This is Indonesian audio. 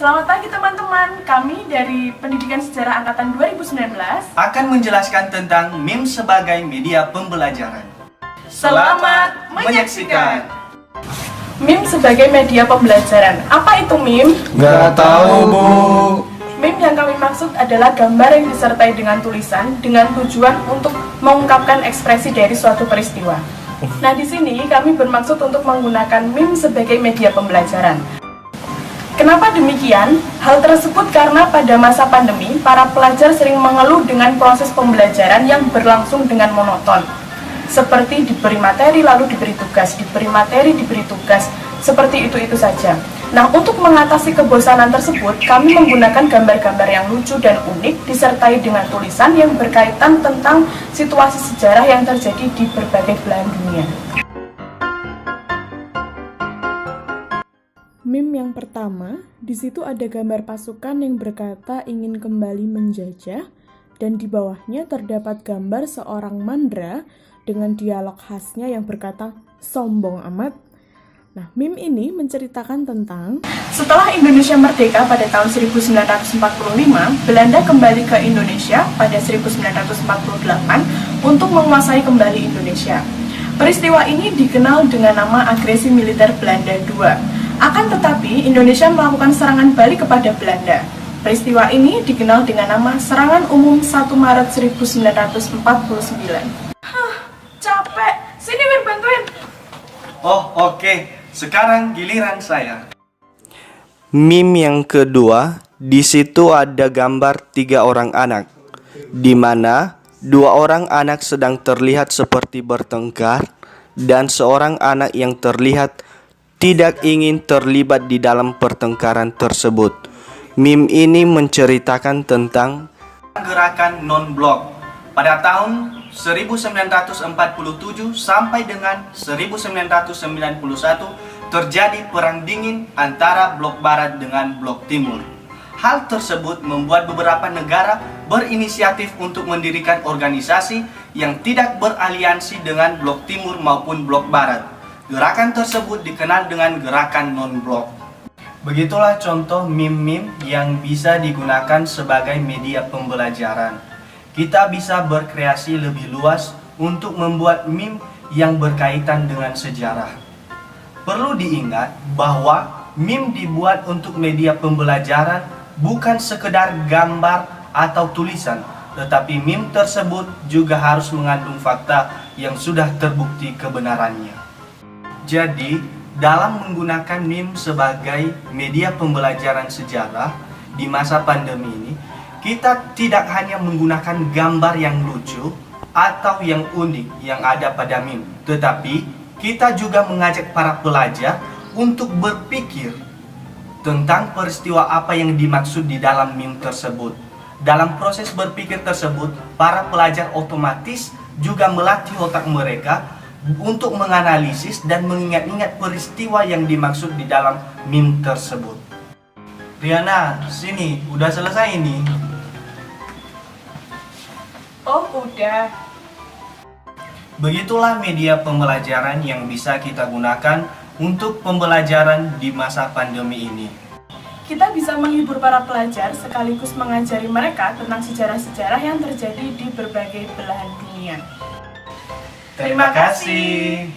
Selamat pagi teman-teman, kami dari Pendidikan Sejarah Angkatan 2019 akan menjelaskan tentang meme sebagai media pembelajaran. Selamat menyaksikan. Meme sebagai media pembelajaran. Apa itu meme? Gak tahu, Bu. Meme yang kami maksud adalah gambar yang disertai dengan tulisan dengan tujuan untuk mengungkapkan ekspresi dari suatu peristiwa. Nah, di sini kami bermaksud untuk menggunakan meme sebagai media pembelajaran. Kenapa demikian? Hal tersebut karena pada masa pandemi, para pelajar sering mengeluh dengan proses pembelajaran yang berlangsung dengan monoton. Seperti diberi materi lalu diberi tugas, diberi materi diberi tugas, seperti itu saja. Nah, untuk mengatasi kebosanan tersebut, kami menggunakan gambar-gambar yang lucu dan unik disertai dengan tulisan yang berkaitan tentang situasi sejarah yang terjadi di berbagai belahan dunia. Meme yang pertama, di situ ada gambar pasukan yang berkata ingin kembali menjajah, dan di bawahnya terdapat gambar seorang mandra dengan dialog khasnya yang berkata, sombong amat. Nah, meme ini menceritakan tentang setelah Indonesia merdeka pada tahun 1945, Belanda kembali ke Indonesia pada 1948 untuk menguasai kembali Indonesia. Peristiwa ini dikenal dengan nama agresi militer Belanda II. Akan tetapi, Indonesia melakukan serangan balik kepada Belanda. Peristiwa ini dikenal dengan nama Serangan Umum 1 Maret 1949. Capek. Sini Wir, bantuin. Oh, oke. Sekarang giliran saya. Meme yang kedua, di situ ada gambar 3 orang anak, di mana 2 orang anak sedang terlihat seperti bertengkar dan seorang anak yang terlihat tidak ingin terlibat di dalam pertengkaran tersebut. Meme ini menceritakan tentang Gerakan non-blok pada tahun 1947 sampai dengan 1991 terjadi perang dingin antara blok barat dengan blok timur. Hal tersebut membuat beberapa negara berinisiatif untuk mendirikan organisasi yang tidak beraliansi dengan blok timur maupun blok barat. Gerakan tersebut dikenal dengan gerakan non-blok. Begitulah contoh meme-meme yang bisa digunakan sebagai media pembelajaran. Kita bisa berkreasi lebih luas untuk membuat meme yang berkaitan dengan sejarah. Perlu diingat bahwa meme dibuat untuk media pembelajaran bukan sekedar gambar atau tulisan, tetapi meme tersebut juga harus mengandung fakta yang sudah terbukti kebenarannya. Jadi, dalam menggunakan meme sebagai media pembelajaran sejarah di masa pandemi ini, kita tidak hanya menggunakan gambar yang lucu atau yang unik yang ada pada meme, tetapi kita juga mengajak para pelajar untuk berpikir tentang peristiwa apa yang dimaksud di dalam meme tersebut. Dalam proses berpikir tersebut, para pelajar otomatis juga melatih otak mereka untuk menganalisis dan mengingat-ingat peristiwa yang dimaksud di dalam meme tersebut. Riana, sini, udah selesai ini. Oh, udah. Begitulah media pembelajaran yang bisa kita gunakan untuk pembelajaran di masa pandemi ini. Kita bisa menghibur para pelajar sekaligus mengajari mereka tentang sejarah-sejarah yang terjadi di berbagai belahan dunia. Terima kasih.